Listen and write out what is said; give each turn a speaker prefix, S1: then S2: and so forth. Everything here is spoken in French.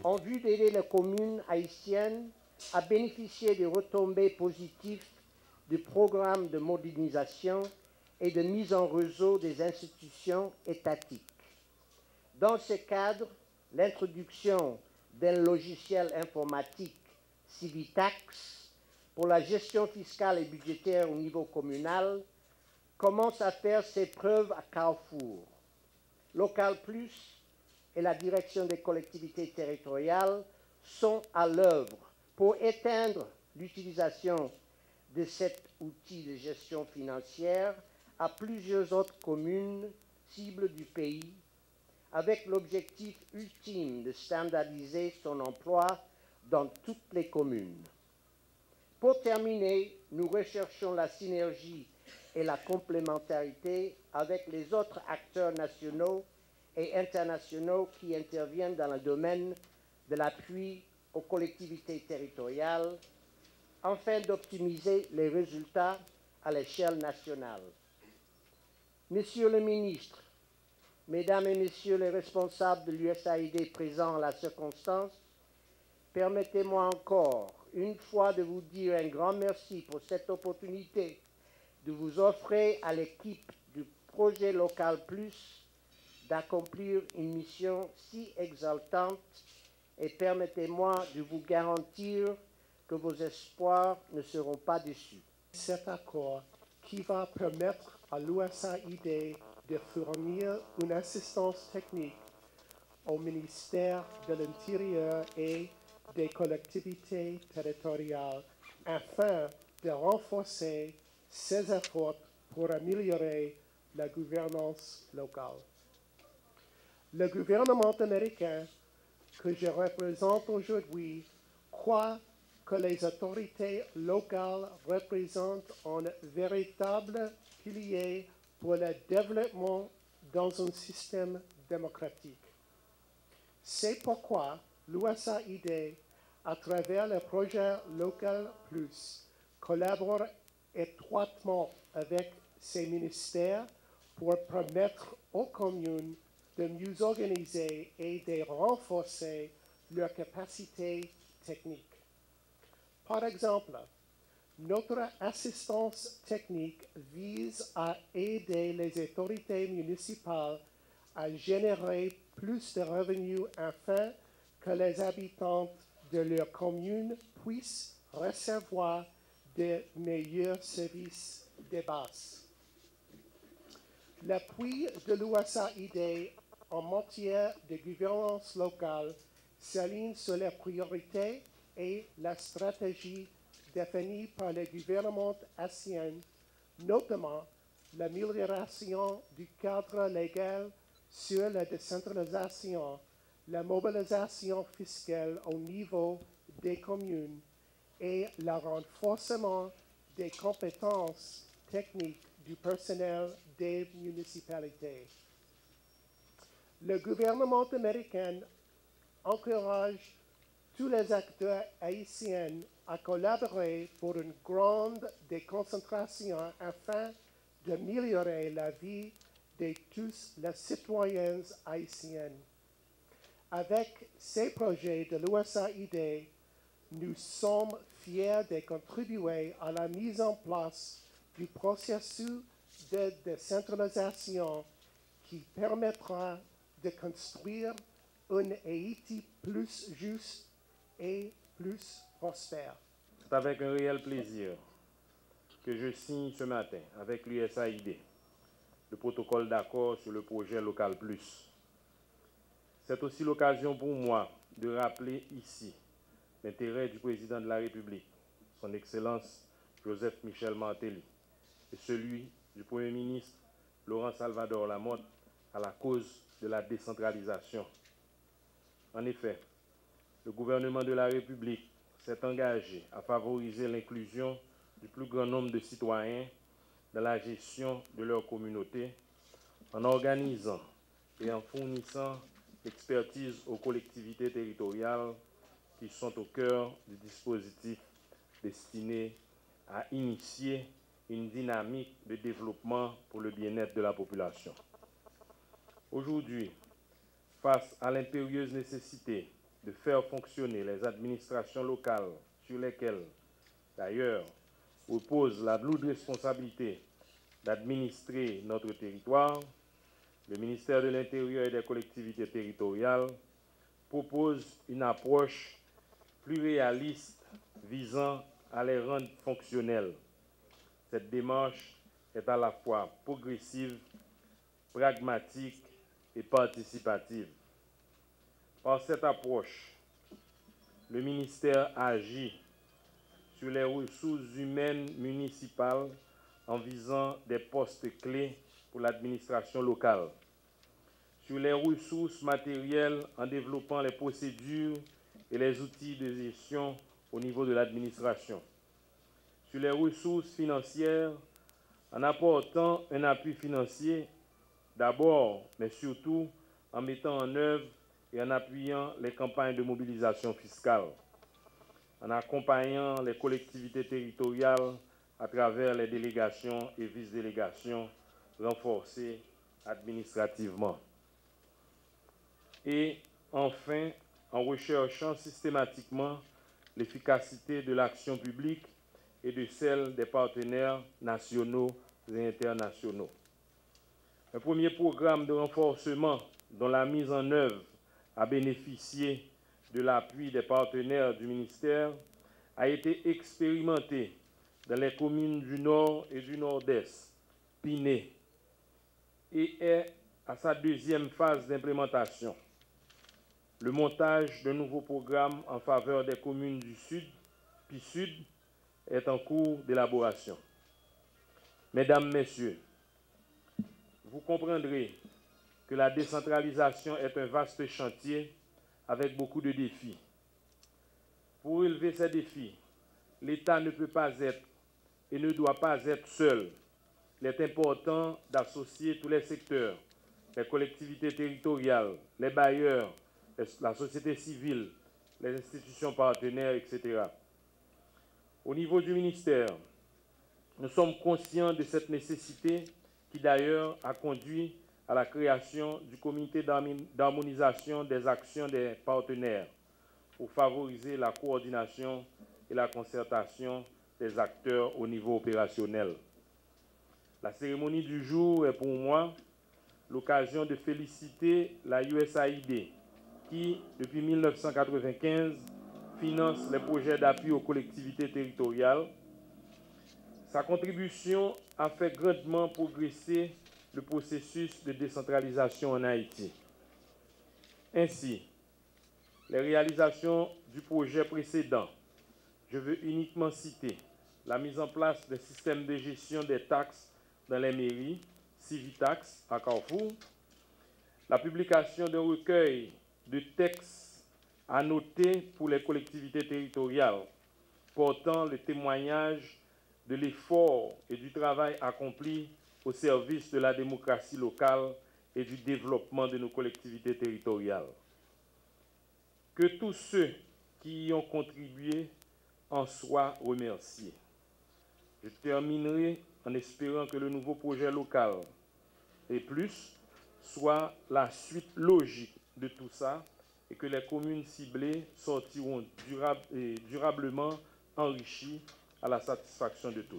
S1: en vue d'aider les communes haïtiennes à bénéficier des retombées positives du programme de modernisation et de mise en réseau des institutions étatiques. Dans ce cadre, l'introduction d'un logiciel informatique Civitax pour la gestion fiscale et budgétaire au niveau communal commence à faire ses preuves à Carrefour. Local Plus et la direction des collectivités territoriales sont à l'œuvre pour éteindre l'utilisation de cet outil de gestion financière à plusieurs autres communes cibles du pays, avec l'objectif ultime de standardiser son emploi dans toutes les communes. Pour terminer, nous recherchons la synergie et la complémentarité avec les autres acteurs nationaux et internationaux qui interviennent dans le domaine de l'appui aux collectivités territoriales afin d'optimiser les résultats à l'échelle nationale. Monsieur le ministre, Mesdames et Messieurs les responsables de l'USAID présents à la circonstance, permettez-moi encore une fois de vous dire un grand merci pour cette opportunité de vous offrir à l'équipe du projet Local Plus d'accomplir une mission si exaltante et permettez-moi de vous garantir que vos espoirs ne seront pas déçus.
S2: Cet accord qui va permettre à l'USAID de fournir une assistance technique au ministère de l'Intérieur et des collectivités territoriales afin de renforcer ses efforts pour améliorer la gouvernance locale. Le gouvernement américain que je représente aujourd'hui croit que les autorités locales représentent un véritable pilier pour le développement dans un système démocratique. C'est pourquoi l'USAID, à travers le projet Local Plus, collabore étroitement avec ces ministères pour permettre aux communes de mieux organiser et de renforcer leurs capacités techniques. Par exemple, notre assistance technique vise à aider les autorités municipales à générer plus de revenus afin que les habitants de leur commune puissent recevoir de meilleurs services de base. L'appui de l'USAID en matière de gouvernance locale s'aligne sur les priorités et la stratégie définie par le gouvernement haïtien, notamment l'amélioration du cadre légal sur la décentralisation, la mobilisation fiscale au niveau des communes et le renforcement des compétences techniques du personnel des municipalités. Le gouvernement américain encourage tous les acteurs haïtiens à collaborer pour une grande déconcentration afin d'améliorer la vie de tous les citoyens haïtiens. Avec ces projets de l'USAID, nous sommes fiers de contribuer à la mise en place du processus de décentralisation qui permettra de construire un Haïti plus juste et plus prospère.
S3: C'est avec un réel plaisir que je signe ce matin avec l'USAID le protocole d'accord sur le projet Local Plus. C'est aussi l'occasion pour moi de rappeler ici l'intérêt du président de la République, son Excellence Joseph Michel Martelly, et celui du Premier ministre Laurent Salvador Lamotte à la cause de la décentralisation. En effet, le gouvernement de la République s'est engagé à favoriser l'inclusion du plus grand nombre de citoyens dans la gestion de leur communauté en organisant et en fournissant l'expertise aux collectivités territoriales qui sont au cœur du dispositif destiné à initier une dynamique de développement pour le bien-être de la population. Aujourd'hui, face à l'impérieuse nécessité de faire fonctionner les administrations locales sur lesquelles, d'ailleurs, repose la lourde responsabilité d'administrer notre territoire, le ministère de l'Intérieur et des collectivités territoriales propose une approche plus réaliste visant à les rendre fonctionnels. Cette démarche est à la fois progressive, pragmatique et participative. Par cette approche, le ministère agit sur les ressources humaines municipales en visant des postes clés pour l'administration locale, sur les ressources matérielles en développant les procédures et les outils de gestion au niveau de l'administration, sur les ressources financières en apportant un appui financier d'abord, mais surtout en mettant en œuvre et en appuyant les campagnes de mobilisation fiscale, en accompagnant les collectivités territoriales à travers les délégations et vice-délégations renforcées administrativement. Et enfin, en recherchant systématiquement l'efficacité de l'action publique et de celle des partenaires nationaux et internationaux. Un premier programme de renforcement dont la mise en œuvre a bénéficié de l'appui des partenaires du ministère a été expérimenté dans les communes du Nord et du Nord-Est, Pinet, et est à sa deuxième phase d'implémentation. Le montage d'un nouveau programme en faveur des communes du Sud, PI-Sud, est en cours d'élaboration. Mesdames, Messieurs, vous comprendrez que la décentralisation est un vaste chantier avec beaucoup de défis. Pour relever ces défis, l'État ne peut pas être et ne doit pas être seul. Il est important d'associer tous les secteurs, les collectivités territoriales, les bailleurs, la société civile, les institutions partenaires, etc. Au niveau du ministère, nous sommes conscients de cette nécessité qui d'ailleurs a conduit à la création du comité d'harmonisation des actions des partenaires pour favoriser la coordination et la concertation des acteurs au niveau opérationnel. La cérémonie du jour est pour moi l'occasion de féliciter la USAID qui, depuis 1995, finance les projets d'appui aux collectivités territoriales. Sa contribution a fait grandement progresser le processus de décentralisation en Haïti. Ainsi, les réalisations du projet précédent, je veux uniquement citer la mise en place des systèmes de gestion des taxes dans les mairies, Civitax à Carrefour, la publication d'un recueil de textes à noter pour les collectivités territoriales, portant le témoignage de l'effort et du travail accompli au service de la démocratie locale et du développement de nos collectivités territoriales. Que tous ceux qui y ont contribué en soient remerciés. Je terminerai en espérant que le nouveau projet local et plus soit la suite logique de tout ça et que les communes ciblées sortiront durablement enrichies à la satisfaction de tous.